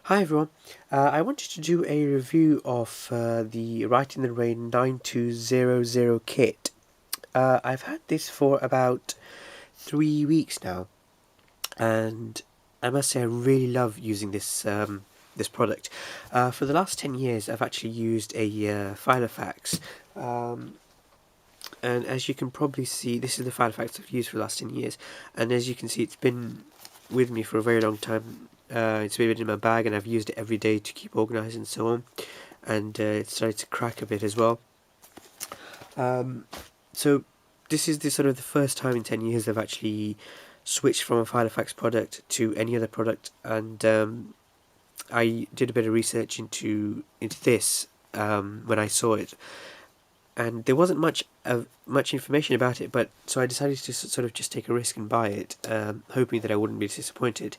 Hi everyone, I wanted to do a review of the Write in the Rain 9200 kit. I've had this for about 3 weeks now, and I must say I really love using this product. For the last 10 years I've actually used a Filofax, and as you can probably see, this is the Filofax I've used for the last 10 years, and as you can see it's been with me for a very long time. It's been in my bag and I've used it every day to keep organised and so on, and it started to crack a bit as well. So this is the first time in 10 years I've actually switched from a Filofax product to any other product, and I did a bit of research into this when I saw it, and there wasn't much information about it, but so I decided to sort of just take a risk and buy it, hoping that I wouldn't be disappointed.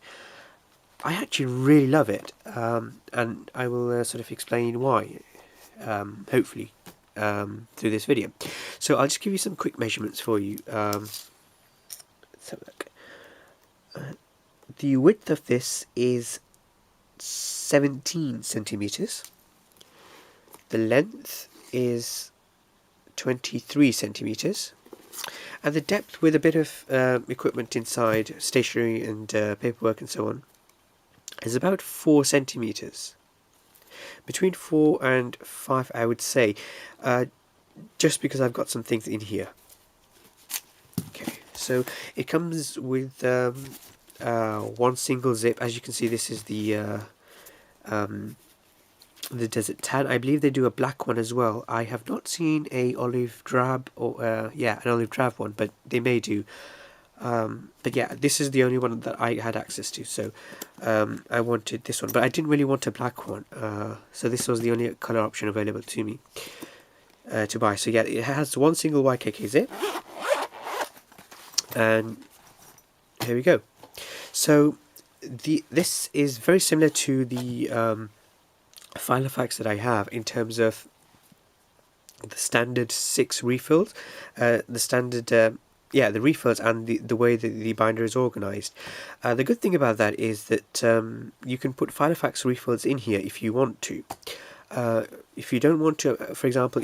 I actually really love it, and I will sort of explain why, hopefully, through this video. So I'll just give you some quick measurements for you. Let's have a look. The width of this is 17 centimeters. The length is 23 centimeters. And the depth, with a bit of equipment inside, stationery and paperwork and so on, is about 4 centimeters. Between 4 and 5, I would say, just because I've got some things in here. Okay, so it comes with one single zip. As you can see, this is the Desert Tan. I believe they do a black one as well. I have not seen a olive drab, or an olive drab one, but they may do. But yeah, this is the only one that I had access to, so I wanted this one, but I didn't really want a black one, so this was the only colour option available to me to buy. So yeah, it has one single YKK zip, and here we go. So this is very similar to the Filofax that I have in terms of the standard 6 refills, the standard the refills, and the way that the binder is organised. The good thing about that is that you can put Filofax refills in here if you want to. If you don't want to, for example,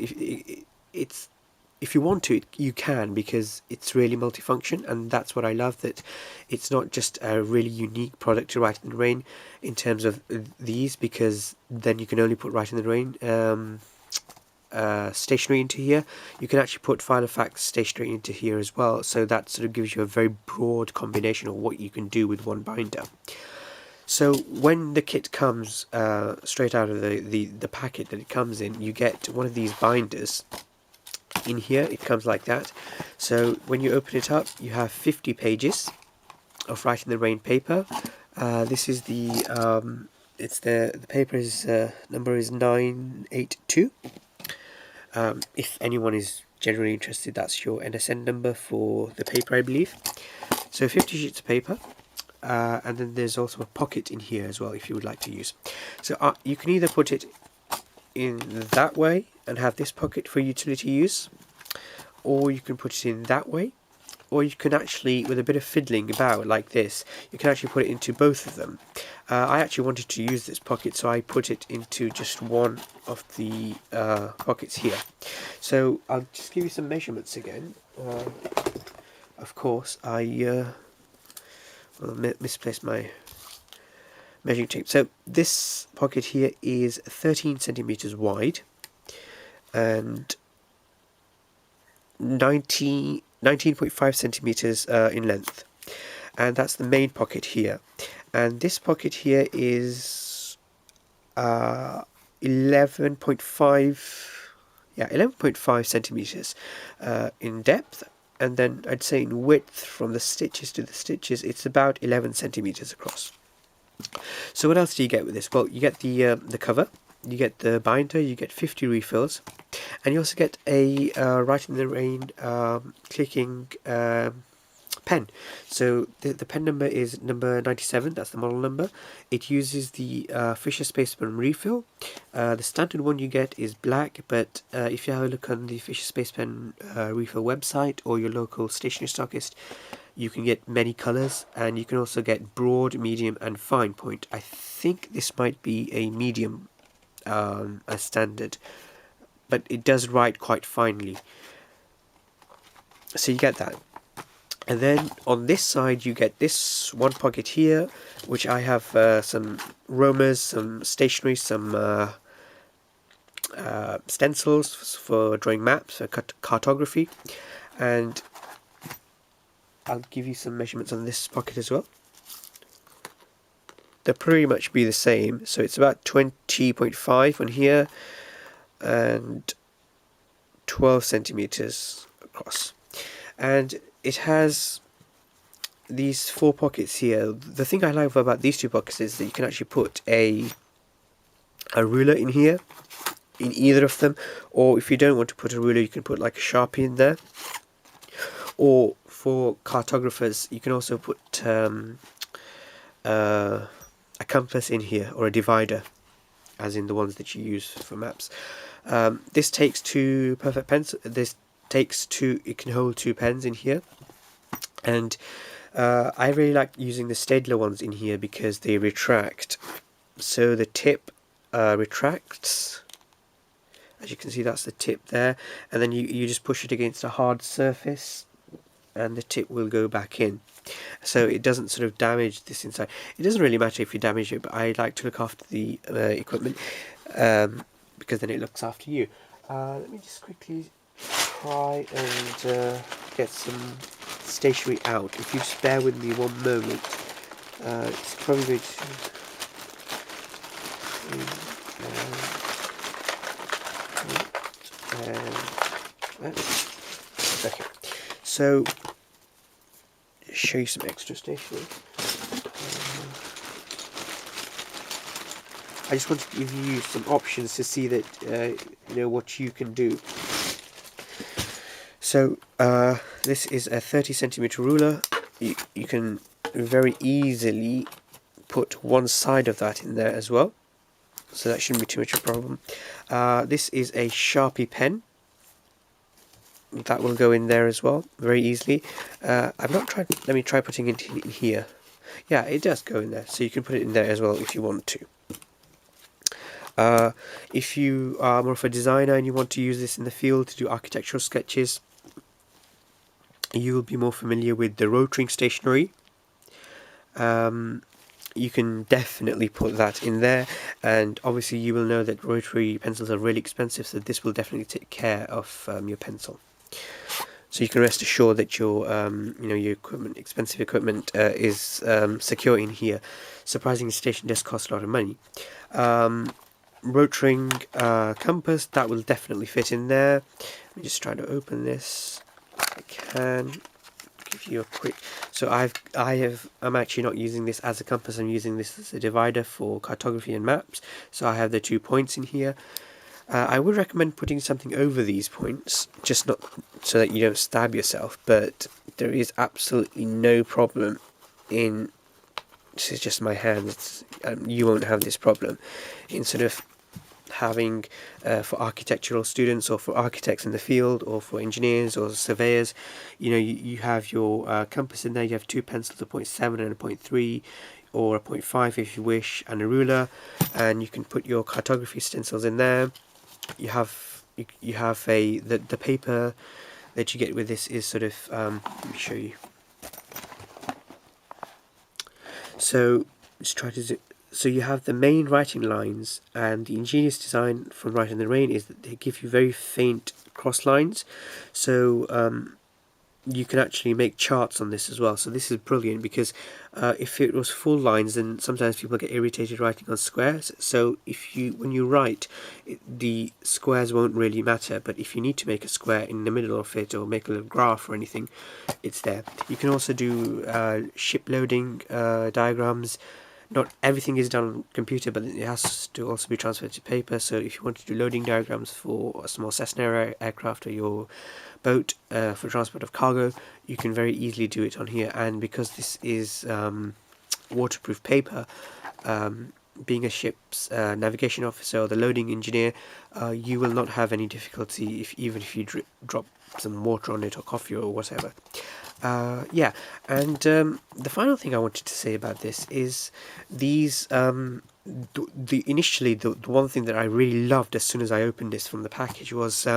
if you want to, you can, because it's really multifunction, and that's what I love, that it's not just a really unique product to Write in the Rain in terms of these, because then you can only put Write in the Rain stationery into here. You can actually put Filofax stationery into here as well, so that sort of gives you a very broad combination of what you can do with one binder. So when the kit comes straight out of the packet that it comes in, you get one of these binders in here. It comes like that. So when you open it up, you have 50 pages of Write in the Rain paper. This is the paper is number is 982. If anyone is generally interested, that's your NSN number for the paper, I believe. So 50 sheets of paper, and then there's also a pocket in here as well if you would like to use. So you can either put it in that way and have this pocket for utility use, or you can put it in that way, or you can actually, with a bit of fiddling about like this, you can actually put it into both of them. I actually wanted to use this pocket, so I put it into just one of the pockets here. So I'll just give you some measurements again. Of course, I misplaced my measuring tape. So this pocket here is 13 centimeters wide and 19.5 centimeters in length, and that's the main pocket here. And this pocket here is 11.5 centimeters in depth, and then I'd say in width from the stitches to the stitches it's about 11 centimeters across. So what else do you get with this? Well, you get the cover, you get the binder, you get 50 refills, and you also get a Write in the Rain clicking pen. So the pen number is number 97, that's the model number. It uses the Fisher Spacepen refill. The standard one you get is black, but if you have a look on the Fisher Spacepen refill website or your local stationery stockist, you can get many colors, and you can also get broad, medium, and fine point. I think this might be a medium as standard, but it does write quite finely. So you get that. And then on this side you get this one pocket here, which I have some roamers, some stationery, some stencils for drawing maps, for cartography, and I'll give you some measurements on this pocket as well. They'll pretty much be the same, so it's about 20.5 on here and 12 centimeters across. And it has these 4 pockets here. The thing I like about these 2 pockets is that you can actually put a ruler in here, in either of them, or if you don't want to put a ruler, you can put like a Sharpie in there. Or for cartographers, you can also put a compass in here, or a divider, as in the ones that you use for maps. This takes 2 perfect pens. It can hold 2 pens in here, and I really like using the Staedtler ones in here because they retract. So the tip retracts, as you can see, that's the tip there, and then you just push it against a hard surface and the tip will go back in, so it doesn't sort of damage this inside. It doesn't really matter if you damage it, but I like to look after the equipment because then it looks after you. Let me just quickly try and get some stationery out. If you just bear with me one moment, it's probably going to okay, so show you some extra stationery. I just want to give you some options to see that you know what you can do. So this is a 30 centimeter ruler. You can very easily put one side of that in there as well, so that shouldn't be too much of a problem. This is a Sharpie pen. That will go in there as well, very easily. I've not tried, let me try putting it in here. Yeah, it does go in there, so you can put it in there as well if you want to. If you are more of a designer and you want to use this in the field to do architectural sketches, you will be more familiar with the rotring stationery. You can definitely put that in there, and obviously you will know that rotary pencils are really expensive, so this will definitely take care of your pencil. So you can rest assured that your you know, your equipment, expensive equipment, is secure in here. Surprisingly, station does cost a lot of money. Rotring compass, that will definitely fit in there. Let me just try to open this. I can give you a quick. So I'm actually not using this as a compass. I'm using this as a divider for cartography and maps. So I have the 2 points in here. I would recommend putting something over these points, just not so that you don't stab yourself, but there is absolutely no problem in, this is just my hand, you won't have this problem in sort of having for architectural students or for architects in the field or for engineers or surveyors, you know, you have your compass in there, you have 2 pencils, a 0.7 and a 0.3, or a 0.5 if you wish, and a ruler, and you can put your cartography stencils in there. You have the paper that you get with this is sort of let me show you. So just try to so you have the main writing lines, and the ingenious design from Write in the Rain is that they give you very faint cross lines, so you can actually make charts on this as well. So this is brilliant, because if it was full lines, then sometimes people get irritated writing on squares. So when you write, the squares won't really matter, but if you need to make a square in the middle of it or make a little graph or anything, it's there. You can also do ship loading diagrams. Not everything is done on computer, but it has to also be transferred to paper. So if you want to do loading diagrams for a small Cessna aircraft or your boat for transport of cargo, you can very easily do it on here. And because this is waterproof paper, being a ship's navigation officer or the loading engineer, you will not have any difficulty even if you drop some water on it or coffee or whatever. Yeah, and the final thing I wanted to say about this is these. Initially, the one thing that I really loved as soon as I opened this from the package was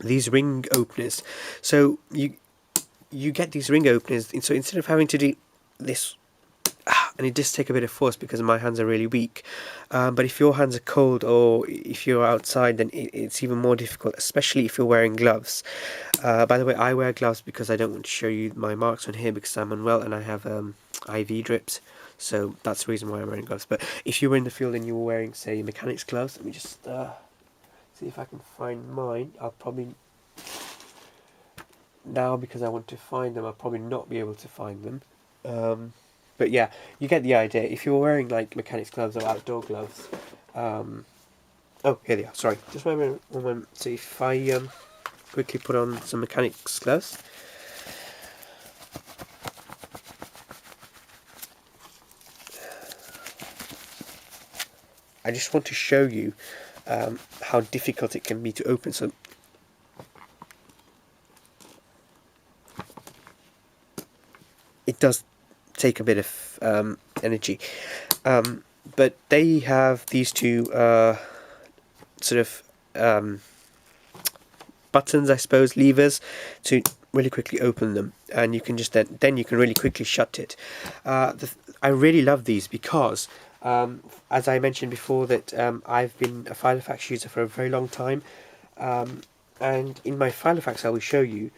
these ring openers. So you get these ring openers, so instead of having to do this, and it does take a bit of force because my hands are really weak, but if your hands are cold or if you're outside, then it's even more difficult, especially if you're wearing gloves. By the way, I wear gloves because I don't want to show you my marks on here because I'm unwell and I have IV drips, so that's the reason why I'm wearing gloves. But if you were in the field and you were wearing, say, mechanics gloves, let me just see if I can find mine. I'll probably, now because I want to find them, I'll probably not be able to find them. But yeah, you get the idea. If you're wearing like mechanics gloves or outdoor gloves, oh, here they are. Sorry, just one moment. So if I quickly put on some mechanics gloves. I just want to show you how difficult it can be to open. So it does take a bit of energy, but they have these two sort of buttons, I suppose, levers, to really quickly open them, and you can just then you can really quickly shut it. I really love these because, as I mentioned before, that I've been a Filofax user for a very long time, and in my Filofax I will show you.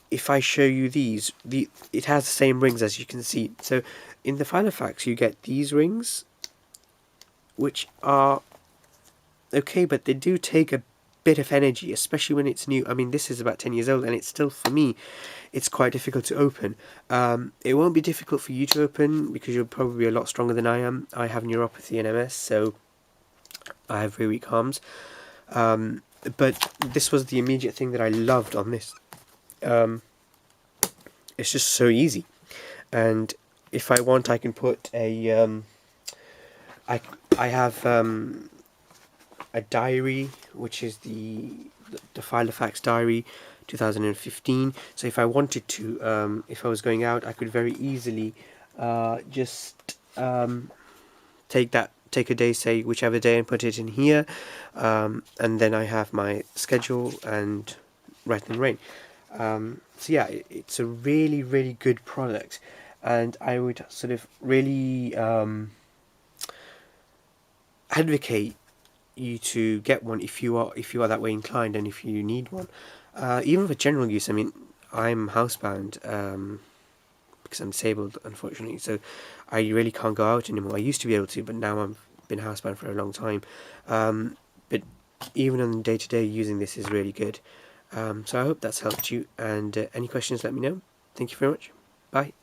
If I show you these, it has the same rings as you can see. So in the Filofax you get these rings, which are okay, but they do take a bit of energy, especially when it's new. I mean, this is about 10 years old and it's still, for me, it's quite difficult to open. It won't be difficult for you to open because you're probably a lot stronger than I am. I have neuropathy and MS, so I have very weak arms. But this was the immediate thing that I loved on this. It's just so easy, and if I want, I can put a I have a diary, which is the Filofax diary 2015. So if I wanted to, if I was going out, I could very easily just take a day, say whichever day, and put it in here, and then I have my schedule and write in rain. So yeah, it's a really, really good product, and I would sort of really advocate you to get one if you are that way inclined, and if you need one, even for general use. I mean, I'm housebound because I'm disabled, unfortunately, so I really can't go out anymore. I used to be able to, but now I've been housebound for a long time. But even on day-to-day, using this is really good. So I hope that's helped you, and any questions, let me know. Thank you very much. Bye.